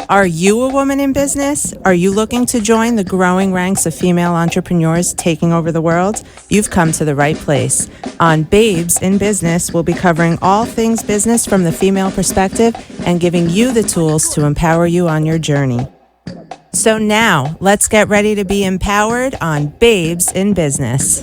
Are you a woman in business? Are you looking to join the growing ranks of female entrepreneurs taking over the world? You've come to the right place. On Babes in Business, we'll be covering all things business from the female perspective and giving you the tools to empower you on your journey. So now, let's get ready to be empowered on Babes in Business.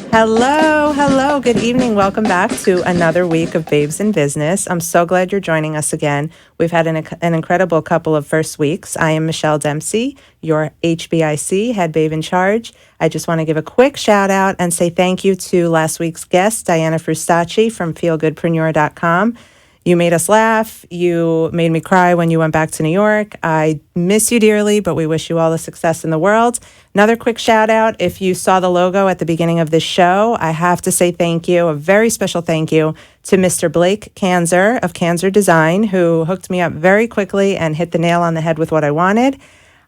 Hello, good evening. Welcome back to another week of Babes in Business. I'm so glad you're joining us again. We've had an incredible couple of first weeks. I am Michelle Dempsey, your HBIC, Head Babe in Charge. I just want to give a quick shout out and say thank you to last week's guest, Diana Frustacci from feelgoodpreneur.com. You made us laugh. You made me cry when you went back to New York. I miss you dearly, but we wish you all the success in the world. Another quick shout out. If you saw the logo at the beginning of this show, I have to say thank you, a very special thank you to Mr. Blake Kanzer of Kanzer Design, who hooked me up very quickly and hit the nail on the head with what I wanted.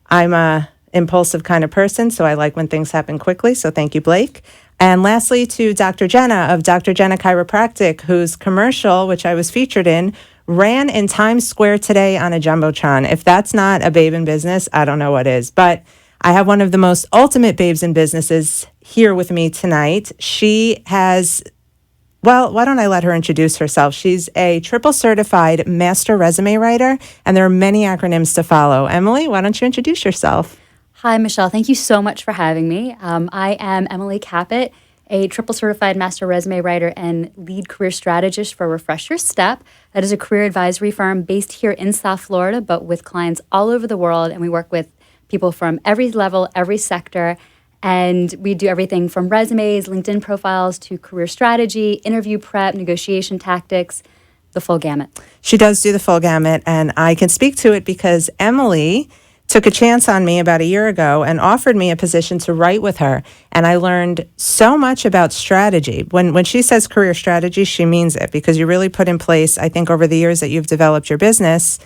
I'm a impulsive kind of person, so I like when things happen quickly. So thank you, Blake. And lastly, to Dr. Jenna of Dr. Jenna Chiropractic, whose commercial, which I was featured in, ran in Times Square today on a Jumbotron. If that's not a babe in business, I don't know what is. But I have one of the most ultimate babes in businesses here with me tonight. She has, well, why don't I let her introduce herself? She's a triple certified master resume writer, and there are many acronyms to follow. Emily, why don't you introduce yourself? Hi, Michelle. Thank you so much for having me. I am Emily Caput, a triple certified master resume writer and lead career strategist for Refresh Your Step. That is a career advisory firm based here in South Florida, but with clients all over the world. And we work with people from every level, every sector. And we do everything from resumes, LinkedIn profiles, to career strategy, interview prep, negotiation tactics, the full gamut. She does do the full gamut, and I can speak to it because Emily took a chance on me about a year ago and offered me a position to write with her. And I learned so much about strategy. When she says career strategy, she means it, because you really put in place, I think over the years that you've developed your business,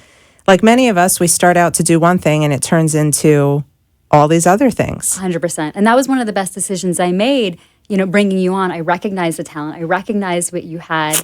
like many of us, we start out to do one thing and it turns into all these other things. 100%. And that was one of the best decisions I made, bringing you on. I recognized the talent. I recognized what you had.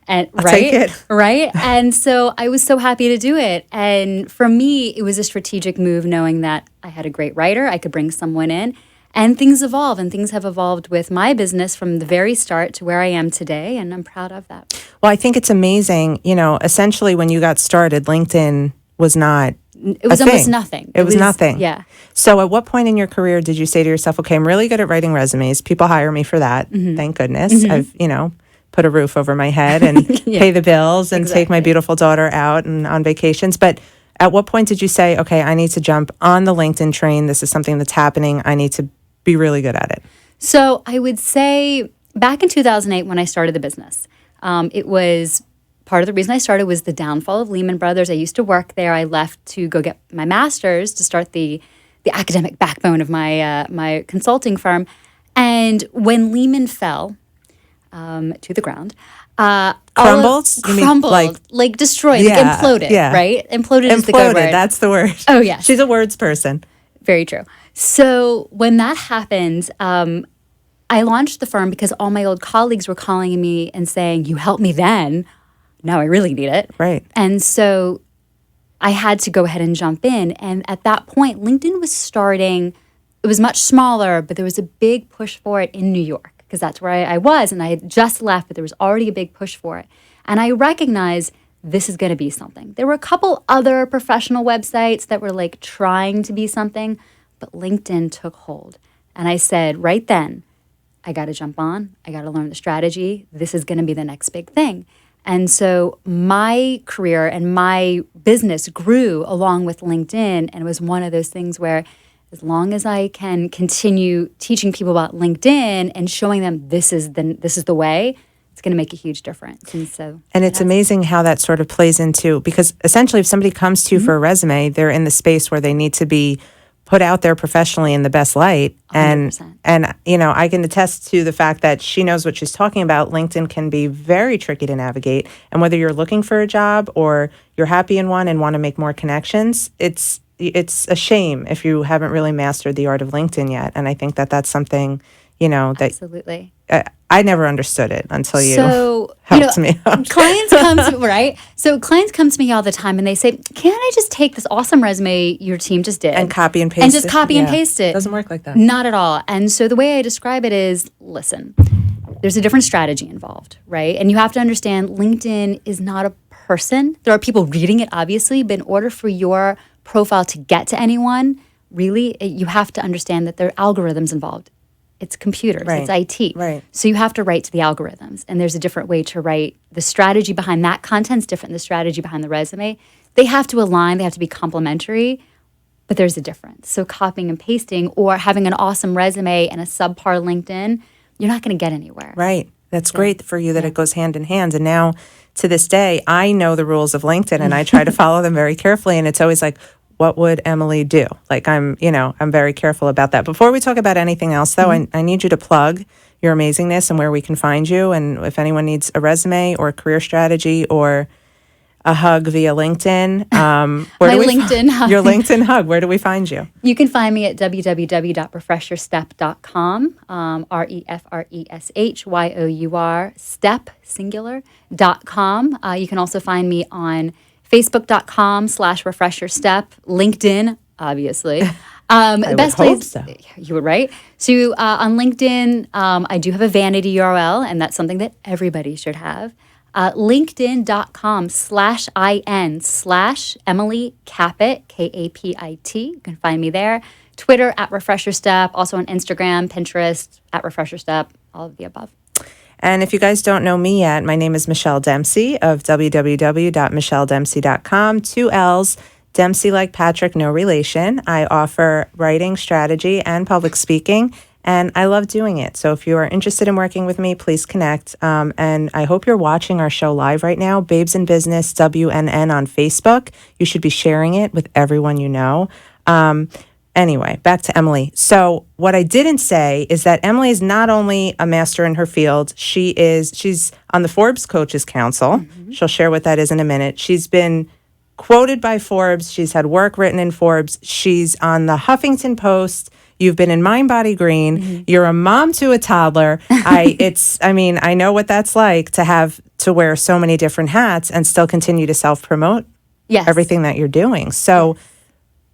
And I'll take it. Right. And so I was so happy to do it. And for me, it was a strategic move, knowing that I had a great writer, I could bring someone in, and things evolve. And things have evolved with my business from the very start to where I am today. And I'm proud of that. Well, I think it's amazing. Essentially when you got started, LinkedIn was not It was almost nothing. It was nothing. Yeah. So at what point in your career did you say to yourself, okay, I'm really good at writing resumes. People hire me for that. Mm-hmm. Thank goodness. Mm-hmm. I've, put a roof over my head and pay the bills and take my beautiful daughter out and on vacations. But at what point did you say, okay, I need to jump on the LinkedIn train. This is something that's happening. I need to be really good at it. So I would say back in 2008 when I started the business, it was part of the reason I started was the downfall of Lehman Brothers. I used to work there. I left to go get my master's to start the academic backbone of my consulting firm. And when Lehman fell, to the ground. Crumbled? Crumbled, like destroyed, like imploded, right? Imploded is the good word. That's the word. Oh, yeah. She's a words person. Very true. So when that happened, I launched the firm because all my old colleagues were calling me and saying, you helped me then. Now I really need it. Right. And so I had to go ahead and jump in. And at that point, LinkedIn was starting. It was much smaller, but there was a big push for it in New York, because that's where I was, and I had just left, but there was already a big push for it. And I recognized this is going to be something. There were a couple other professional websites that were like trying to be something, but LinkedIn took hold. And I said, right then, I got to jump on. I got to learn the strategy. This is going to be the next big thing. And so my career and my business grew along with LinkedIn, and it was one of those things where as long as I can continue teaching people about LinkedIn and showing them this is the way, it's going to make a huge difference. And it's amazing how that sort of plays into, because essentially if somebody comes to you for a resume, they're in the space where they need to be put out there professionally in the best light. 100%. And I can attest to the fact that she knows what she's talking about. LinkedIn can be very tricky to navigate. And whether you're looking for a job or you're happy in one and want to make more connections, it's a shame if you haven't really mastered the art of LinkedIn yet. And I think that that's something, that Absolutely. I never understood it until you So, helped me out. clients come to right? So clients come to me all the time and they say, "Can't I just take this awesome resume your team just did And copy and paste and just it? copy and Yeah. paste it?" Doesn't work like that. Not at all. And so the way I describe it is, listen, there's a different strategy involved, right? And you have to understand LinkedIn is not a person. There are people reading it, obviously, but in order for your profile to get to anyone, really, you have to understand that there are algorithms involved. It's computers, Right. it's IT. Right. So you have to write to the algorithms, and there's a different way to write. The strategy behind that content's different than the strategy behind the resume. They have to align, they have to be complementary, but there's a difference. So copying and pasting or having an awesome resume and a subpar LinkedIn, you're not going to get anywhere. Right. That's great for you that it goes hand in hand. And now to this day, I know the rules of LinkedIn and I try to follow them very carefully. And it's always like, what would Emily do? Like I'm very careful about that. Before we talk about anything else though, I need you to plug your amazingness and where we can find you. And if anyone needs a resume or a career strategy or a hug via LinkedIn, My LinkedIn hug. Your LinkedIn hug, where do we find you? You can find me at www.refresherstep.com, refreshyour, step, singular.com. You can also find me on facebook.com/refresherstep, LinkedIn, obviously. I would hope so. You were right. So on LinkedIn, I do have a vanity URL, and that's something that everybody should have. LinkedIn.com/IN/Emily Capit, Kapit. You can find me there. Twitter @RefresherStep, also on Instagram, Pinterest @RefresherStep, all of the above. And if you guys don't know me yet, my name is Michelle Dempsey of www.michelledempsey.com. 2 L's, Dempsey like Patrick, no relation. I offer writing, strategy, and public speaking, and I love doing it. So if you are interested in working with me, please connect. And I hope you're watching our show live right now, Babes in Business, WNN on Facebook. You should be sharing it with everyone you know. Anyway, back to Emily. So what I didn't say is that Emily is not only a master in her field, she's on the Forbes Coaches Council. She'll share what that is in a minute. She's been quoted by Forbes. She's had work written in Forbes. She's on the Huffington Post. You've been in Mind Body Green. You're a mom to a toddler. I know what that's like to have to wear so many different hats and still continue to self-promote Yes. everything that you're doing. So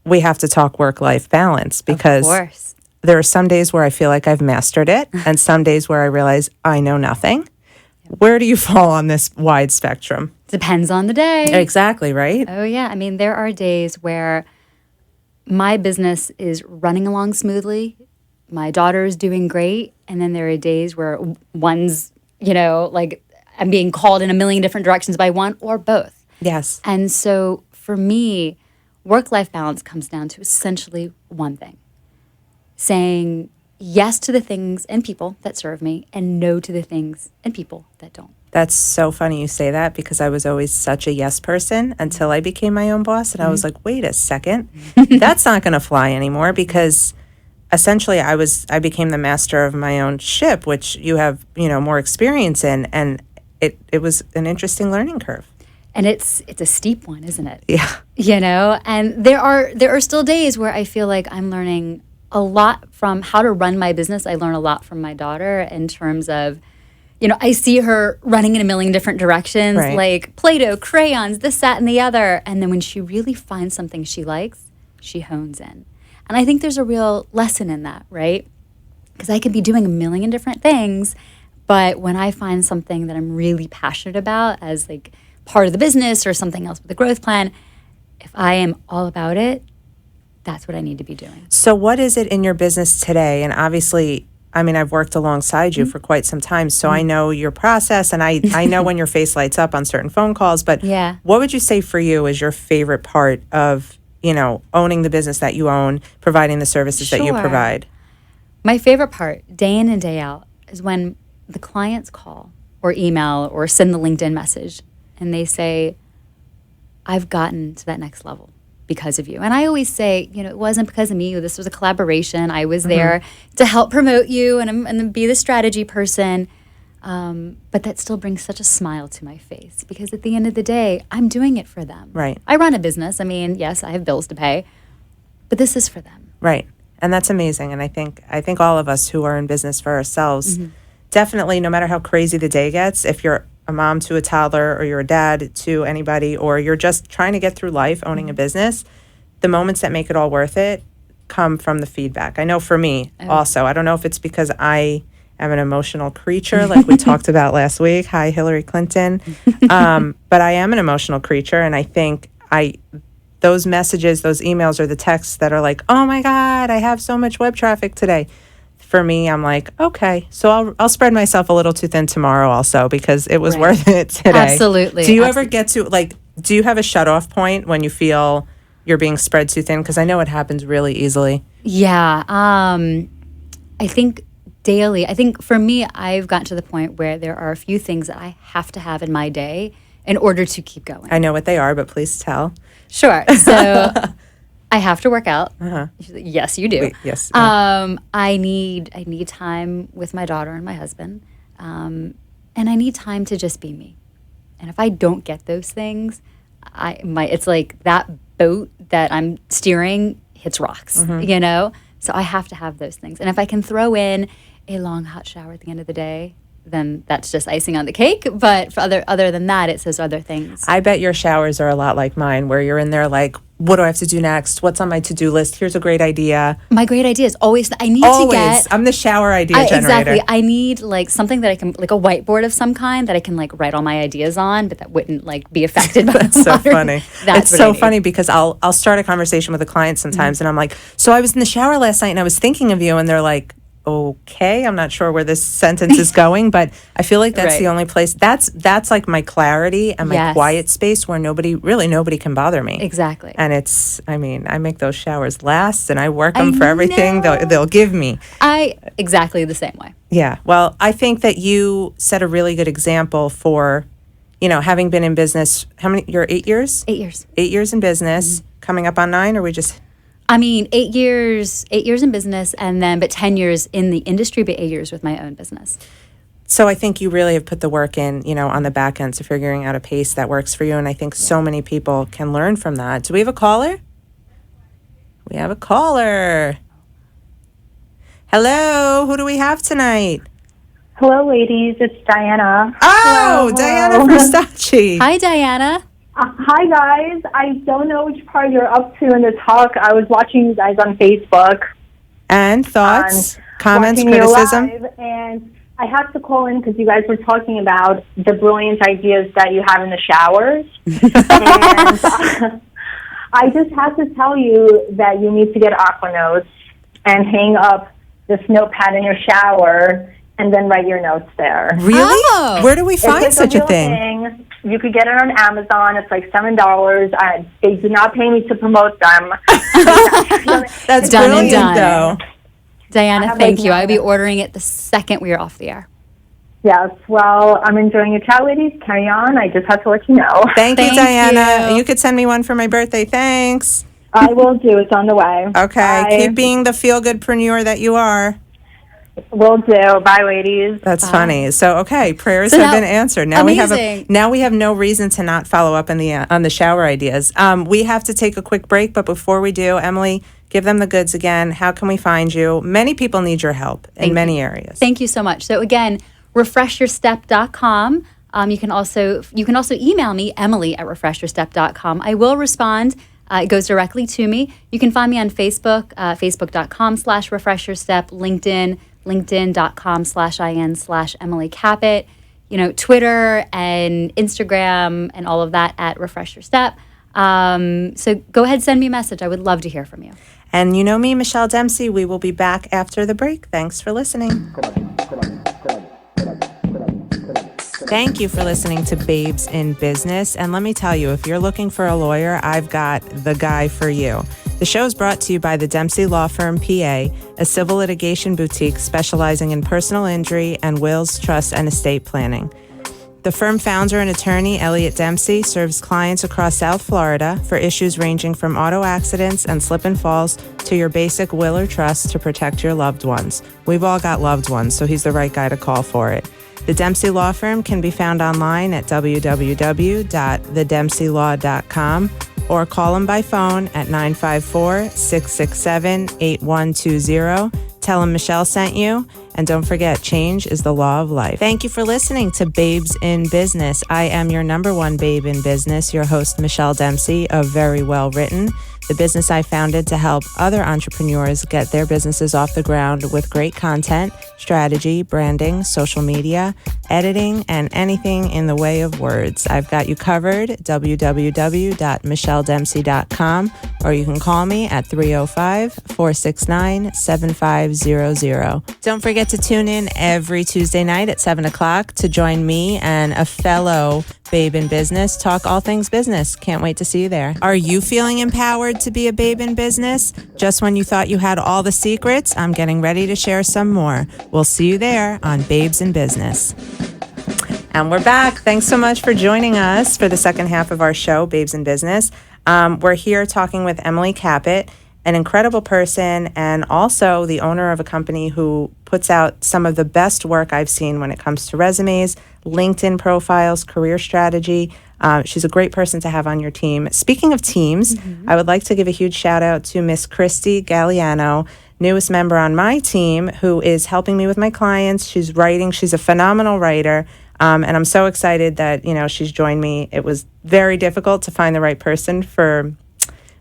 we have to talk work-life balance because Of course. there are some days where I feel like I've mastered it and some days where I realize I know nothing. Where do you fall on this wide spectrum? Depends on the day. Exactly, right? Oh, yeah. I mean, there are days where my business is running along smoothly. My daughter is doing great. And then there are days where one's, like I'm being called in a million different directions by one or both. Yes. And so for me, work-life balance comes down to essentially one thing: saying yes to the things and people that serve me and no to the things and people that don't. That's so funny you say that because I was always such a yes person until I became my own boss. And I was like, wait a second, that's not going to fly anymore because essentially I became the master of my own ship, which you have, more experience in. And it was an interesting learning curve. And it's a steep one, isn't it? Yeah. And there are still days where I feel like I'm learning a lot from how to run my business. I learn a lot from my daughter in terms of, I see her running in a million different directions, Right. like Play-Doh, crayons, this, that, and the other. And then when she really finds something she likes, she hones in. And I think there's a real lesson in that, right? Because I could be doing a million different things, but when I find something that I'm really passionate about as like part of the business or something else with the growth plan, if I am all about it, that's what I need to be doing. So what is it in your business today? And obviously, I've worked alongside you for quite some time, so I know your process and I know when your face lights up on certain phone calls, but Yeah. what would you say for you is your favorite part of, owning the business that you own, providing the services that you Sure. provide? My favorite part, day in and day out, is when the clients call or email or send the LinkedIn message and they say, I've gotten to that next level because of you. And I always say, it wasn't because of me. This was a collaboration. I was there to help promote you and be the strategy person. But that still brings such a smile to my face because at the end of the day, I'm doing it for them. Right. I run a business. Yes, I have bills to pay, but this is for them. Right. And that's amazing. And I think all of us who are in business for ourselves, definitely, no matter how crazy the day gets, if you're a mom to a toddler or you're a dad to anybody, or you're just trying to get through life owning a business, the moments that make it all worth it come from the feedback. I know for me also, I don't know if it's because I am an emotional creature, like we talked about last week. Hi, Hillary Clinton. But I am an emotional creature. And I think those messages, those emails or the texts that are like, oh my God, I have so much web traffic today. For me, I'm like, okay, so I'll spread myself a little too thin tomorrow also because it was worth it today. Absolutely. Do you ever get to, like, do you have a shut-off point when you feel you're being spread too thin? Because I know it happens really easily. Yeah. I think daily, I think for me, I've gotten to the point where there are a few things that I have to have in my day in order to keep going. I know what they are, but please tell. Sure. So I have to work out. Yes, you do. Wait, yes. I need time with my daughter and my husband, and I need time to just be me. And if I don't get those things, it's like that boat that I'm steering hits rocks, you know? So I have to have those things. And if I can throw in a long hot shower at the end of the day, then that's just icing on the cake. But for other than that, it's those other things. I bet your showers are a lot like mine, where you're in there like, what do I have to do next? What's on my to-do list? Here's a great idea. My great idea is always, I'm the shower idea generator. Exactly. I need like something that I can, like a whiteboard of some kind that I can like write all my ideas on, but that wouldn't like be affected by That's so funny. That's it's so funny because I'll start a conversation with a client sometimes and I'm like, so I was in the shower last night and I was thinking of you, and they're like, okay, I'm not sure where this sentence is going, but I feel like that's the only place that's like my clarity and my quiet space where nobody can bother me. Exactly. And I make those showers last and I work them for everything they'll give me. Exactly the same way. Yeah. Well, I think that you set a really good example for, having been in business. You're 8 years? 8 years. 8 years in business, coming up on 9, or we just... 8 years in business, but 10 years in the industry, but 8 years with my own business. So I think you really have put the work in, on the back end to figuring out a pace that works for you. And I think so many people can learn from that. Do we have a caller? We have a caller. Hello, who do we have tonight? Hello, ladies. It's Diana. Oh, hello. Diana Versace. Hi, Diana. Hi, guys. I don't know which part you're up to in the talk. I was watching you guys on Facebook. And thoughts, comments, criticism? And I have to call in because you guys were talking about the brilliant ideas that you have in the showers. And I just have to tell you that you need to get Aqua Notes and hang up this notepad in your shower and then write your notes there. Really? Oh. Where do we find such a thing? You could get it on Amazon. It's like $7. They do not pay me to promote them. That's done brilliant, and done. though. Diana, thank you. I'll be ordering it the second we are off the air. Yes. Well, I'm enjoying your chat, ladies. Carry on. I just have to let you know. Thank you, Diana. You could send me one for my birthday. Thanks. I will do. It's on the way. Okay. Bye. Keep being the feel-goodpreneur that you are. Will do. Bye, ladies. That's funny. So, okay, prayers have been answered. Now we have no reason to not follow up on the shower ideas. We have to take a quick break, but before we do, Emily, give them the goods again. How can we find you? Many people need your help in many areas. Thank you so much. So again, refreshyourstep.com. You can also email me, Emily@refreshyourstep.com. I will respond. It goes directly to me. You can find me on Facebook, facebook.com/refreshyourstep, LinkedIn.com/IN/Emily Caput, Twitter and Instagram and all of that at Refresh Your Step. So go ahead, send me a message. I would love to hear from you. And you know me, Michelle Dempsey. We will be back after the break. Thanks for listening. Thank you for listening to Babes in Business. And let me tell you, if you're looking for a lawyer, I've got the guy for you. The show is brought to you by the Dempsey Law Firm, PA, a civil litigation boutique specializing in personal injury and wills, trust, and estate planning. The firm founder and attorney, Elliot Dempsey, serves clients across South Florida for issues ranging from auto accidents and slip and falls to your basic will or trust to protect your loved ones. We've all got loved ones, so he's the right guy to call for it. The Dempsey Law Firm can be found online at www.thedempseylaw.com or call them by phone at 954-667-8120. Tell them Michelle sent you. And don't forget, change is the law of life. Thank you for listening to Babes in Business. I am your number one babe in business, your host, Michelle Dempsey of Very Well Written, the business I founded to help other entrepreneurs get their businesses off the ground with great content, strategy, branding, social media, editing, and anything in the way of words. I've got you covered, www.michelledempsey.com, or you can call me at 305-469-7500. Don't forget to tune in every Tuesday night at 7 o'clock to join me and a fellow babe in business talk all things business. Can't wait to see you there. Are you feeling empowered to be a babe in business? Just when you thought you had all the secrets, I'm getting ready to share some more. We'll see you there on Babes in Business. And we're back. Thanks so much for joining us for the second half of our show, Babes in Business. We're here talking with Emily Caput, an incredible person and also the owner of a company who puts out some of the best work I've seen when it comes to resumes, LinkedIn profiles, career strategy. She's a great person to have on your team. Speaking of teams, I would like to give a huge shout out to Miss Christy Galliano, newest member on my team, who is helping me with my clients. She's writing. She's a phenomenal writer. And I'm so excited that, she's joined me. It was very difficult to find the right person for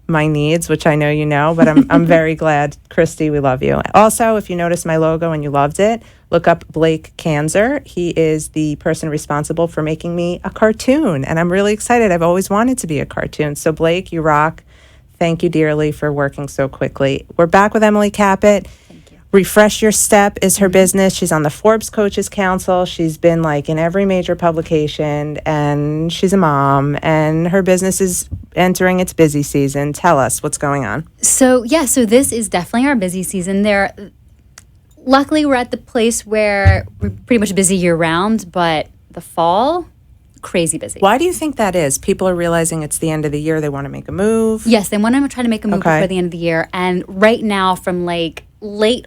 my needs, which I know you know, but I'm very glad. Christy, we love you. Also, if you noticed my logo and you loved it, look up Blake Kanzer. He is the person responsible for making me a cartoon, and I'm really excited. I've always wanted to be a cartoon. So Blake, you rock. Thank you dearly for working so quickly. We're back with Emily Caput. Refresh Your Step is her business. She's on the Forbes Coaches Council. She's been in every major publication, and she's a mom, and her business is entering its busy season. Tell us what's going on. So this is definitely our busy season. Luckily, we're at the place where we're pretty much busy year round, but the fall, crazy busy. Why do you think that is? People are realizing it's the end of the year. They want to make a move. Yes, they want to try to make a move before the end of the year. And right now, from late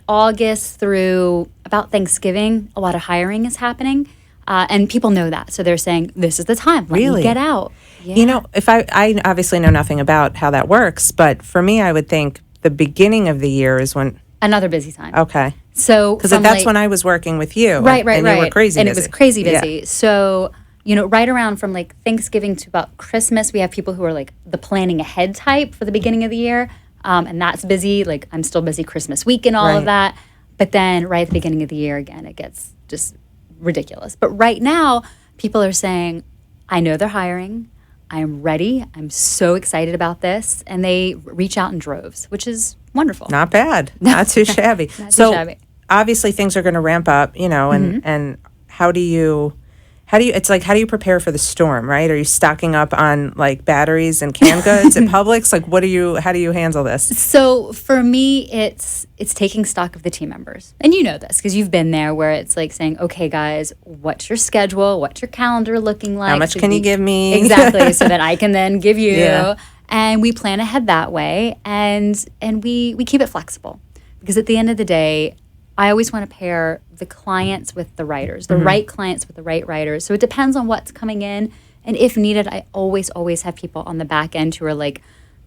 August through about Thanksgiving, a lot of hiring is happening. And people know that. So they're saying, this is the time. Let me get out. Yeah. If I obviously know nothing about how that works, but for me, I would think the beginning of the year is when... Another busy time. Okay. So because that's when I was working with you. Right. And you were crazy and busy. It was crazy busy. Yeah. So, right around from Thanksgiving to about Christmas, we have people who are the planning ahead type for the beginning of the year. And that's busy. I'm still busy Christmas week and all of that. But then right at the beginning of the year, again, it gets just ridiculous. But right now, people are saying, I know they're hiring. I am ready. I'm so excited about this. And they reach out in droves, which is wonderful. Not bad. Not too shabby. Not too shabby. Obviously things are going to ramp up, and how do you how do you prepare for the storm, right? Are you stocking up on batteries and canned goods at Publix? How do you handle this? So for me, it's taking stock of the team members. And you know this because you've been there where it's saying, okay, guys, what's your schedule? What's your calendar looking like? How much can you give me? Exactly. So that I can then give you. Yeah. And we plan ahead that way. And we keep it flexible because at the end of the day, I always want to pair the clients with the writers, the right clients with the right writers. So it depends on what's coming in. And if needed, I always have people on the back end who are the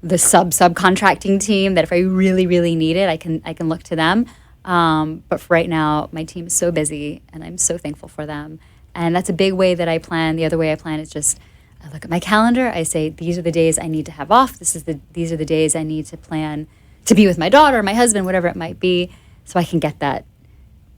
subcontracting team that if I really, really need it, I can look to them. But for right now, my team is so busy and I'm so thankful for them. And that's a big way that I plan. The other way I plan is just I look at my calendar. I say, these are the days I need to have off. These are the days I need to plan to be with my daughter, my husband, whatever it might be, so I can get that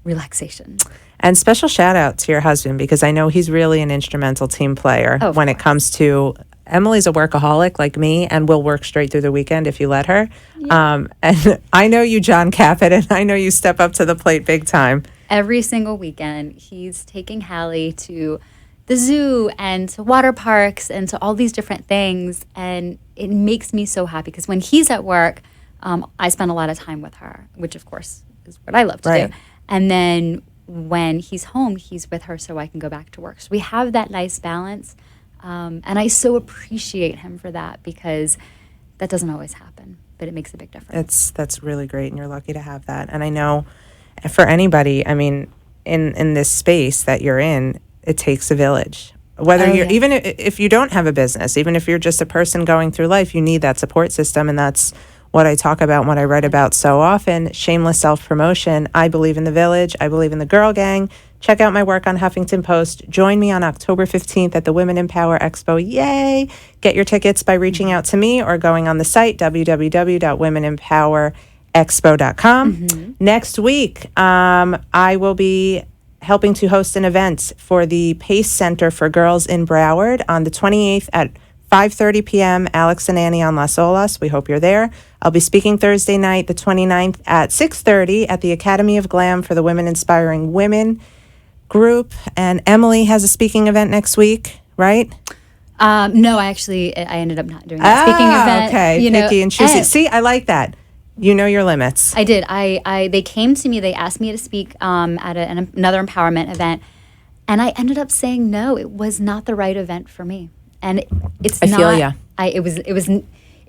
relaxation. And special shout out to your husband because I know he's really an instrumental team player when it comes to... Emily's a workaholic like me and will work straight through the weekend if you let her. Yeah. And I know you, John Caput, and I know you step up to the plate big time. Every single weekend, he's taking Hallie to the zoo and to water parks and to all these different things. And it makes me so happy because when he's at work, I spend a lot of time with her, which of course is what I love to do. And then when he's home, he's with her so I can go back to work. So we have that nice balance. And I so appreciate him for that because that doesn't always happen, but it makes a big difference. That's really great, and you're lucky to have that. And I know for anybody, I mean, in this space that you're in, it takes a village. Whether Oh, you're, yeah. even if you don't have a business, even if you're just a person going through life, you need that support system. And that's what I talk about and what I write about so often. Shameless self-promotion. I believe in the village. I believe in the girl gang. Check out my work on Huffington Post. Join me on October 15th at the Women in Power Expo. Yay! Get your tickets by reaching out to me or going on the site, www.womenempowerexpo.com. Next week, I will be helping to host an event for the PACE Center for Girls in Broward on the 28th at 5:30 p.m. Alex and Annie on Las Olas. We hope you're there. I'll be speaking Thursday night, the 29th at 6:30 at the Academy of Glam for the Women Inspiring Women group. And Emily has a speaking event next week, right? No, I ended up not doing that speaking event. Okay, picky and choosy. See, I like that. You know your limits. I did. They came to me. They asked me to speak at another empowerment event, and I ended up saying no. It was not the right event for me, and it's not. feel ya. It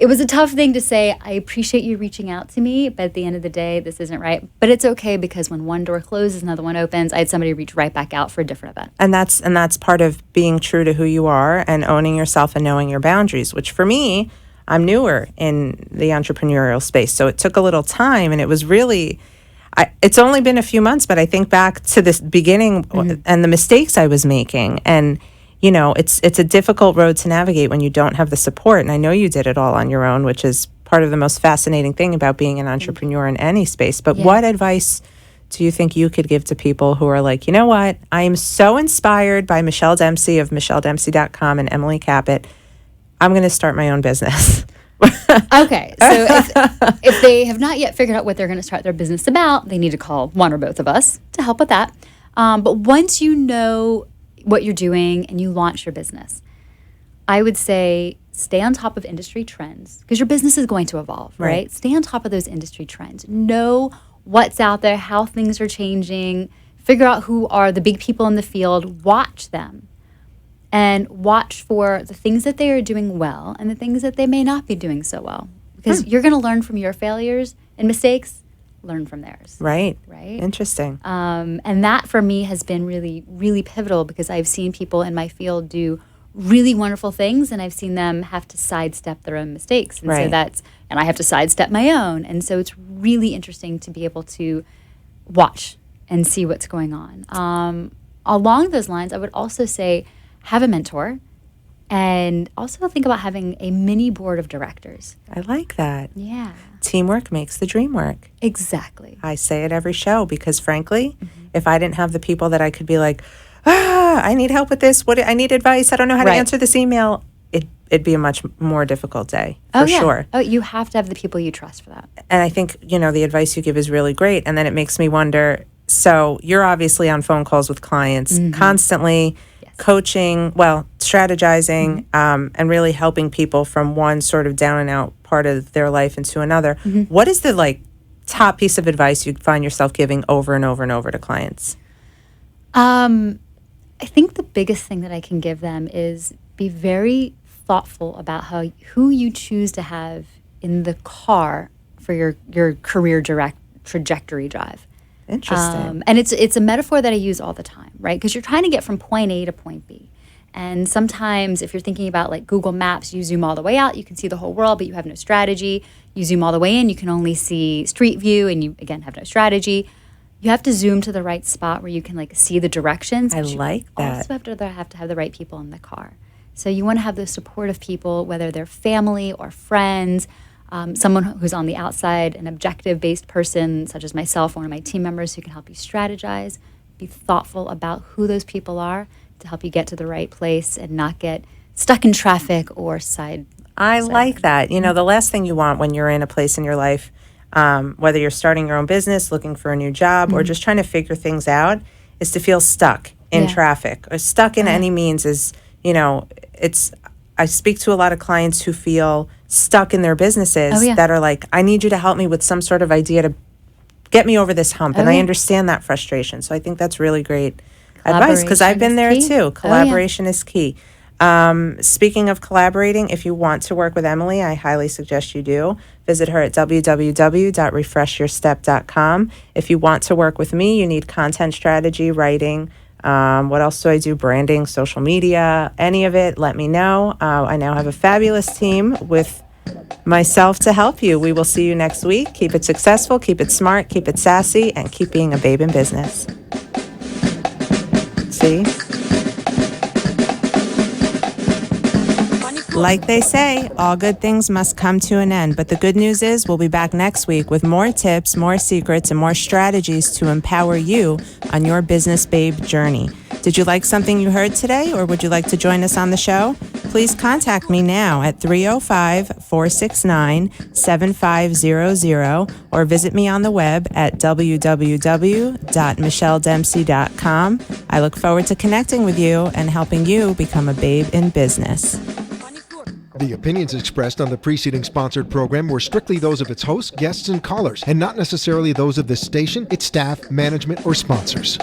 was a tough thing to say. I appreciate you reaching out to me, but at the end of the day, this isn't right. But it's okay because when one door closes, another one opens. I had somebody reach right back out for a different event. And that's part of being true to who you are and owning yourself and knowing your boundaries, which for me, I'm newer in the entrepreneurial space. So it took a little time, and it was really, it's only been a few months, but I think back to this beginning and the mistakes I was making. And, you know, it's a difficult road to navigate when you don't have the support. And I know you did it all on your own, which is part of the most fascinating thing about being an entrepreneur in any space. But what advice do you think you could give to people who are like, you know what, I am so inspired by Michelle Dempsey of MichelleDempsey.com and Emily Caput. I'm going to start my own business. Okay, so if they have not yet figured out what they're going to start their business about, they need to call one or both of us to help with that. But once you know what you're doing and you launch your business, I would say stay on top of industry trends because your business is going to evolve, right? Stay on top of those industry trends. Know what's out there, how things are changing. Figure out who are the big people in the field. Watch them. And watch for the things that they are doing well and the things that they may not be doing so well. Because you're going to learn from your failures and mistakes, learn from theirs. Right. Right. Interesting. And that for me has been really, really pivotal because I've seen people in my field do really wonderful things and I've seen them have to sidestep their own mistakes. And so and I have to sidestep my own. And so it's really interesting to be able to watch and see what's going on. Along those lines, I would also say, have a mentor, and also think about having a mini board of directors. I like that. Yeah. Teamwork makes the dream work. Exactly. I say it every show because, frankly, if I didn't have the people that I could be like, I need help with this. I need advice. I don't know how to answer this email. It'd be a much more difficult day, for sure. Oh, you have to have the people you trust for that. And I think, the advice you give is really great. And then it makes me wonder, so you're obviously on phone calls with clients constantly, coaching, strategizing, and really helping people from one sort of down and out part of their life into another. What is the top piece of advice you find yourself giving over and over and over to clients? I think the biggest thing that I can give them is be very thoughtful about who you choose to have in the car for your career trajectory drive. Interesting. And it's a metaphor that I use all the time, right? Because you're trying to get from point A to point B. And sometimes if you're thinking about like Google Maps, you zoom all the way out, you can see the whole world, but you have no strategy. You zoom all the way in, you can only see street view, and you, again, have no strategy. You have to zoom to the right spot where you can see the directions. I like that. You also have to have the right people in the car. So you want to have those supportive people, whether they're family or friends, someone who's on the outside, an objective-based person, such as myself, one of my team members who can help you strategize. Be thoughtful about who those people are to help you get to the right place and not get stuck in traffic or side. I like that. The last thing you want when you're in a place in your life, whether you're starting your own business, looking for a new job, or just trying to figure things out, is to feel stuck in traffic or stuck in any means is, I speak to a lot of clients who feel stuck in their businesses that are like, I need you to help me with some sort of idea to get me over this hump. And I understand that frustration. So I think that's really great advice because I've been there too. Collaboration is key. Speaking of collaborating, if you want to work with Emily, I highly suggest you do. Visit her at www.refreshyourstep.com. If you want to work with me, you need content strategy, writing, What else do I do? Branding, social media, any of it, let me know. I now have a fabulous team with myself to help you. We will see you next week. Keep it successful, keep it smart, keep it sassy, and keep being a babe in business. See? Like they say, all good things must come to an end. But the good news is we'll be back next week with more tips, more secrets, and more strategies to empower you on your business babe journey. Did you like something you heard today, or would you like to join us on the show? Please contact me now at 305-469-7500 or visit me on the web at www.michelledempsey.com. I look forward to connecting with you and helping you become a babe in business. The opinions expressed on the preceding sponsored program were strictly those of its hosts, guests, and callers, and not necessarily those of this station, its staff, management, or sponsors.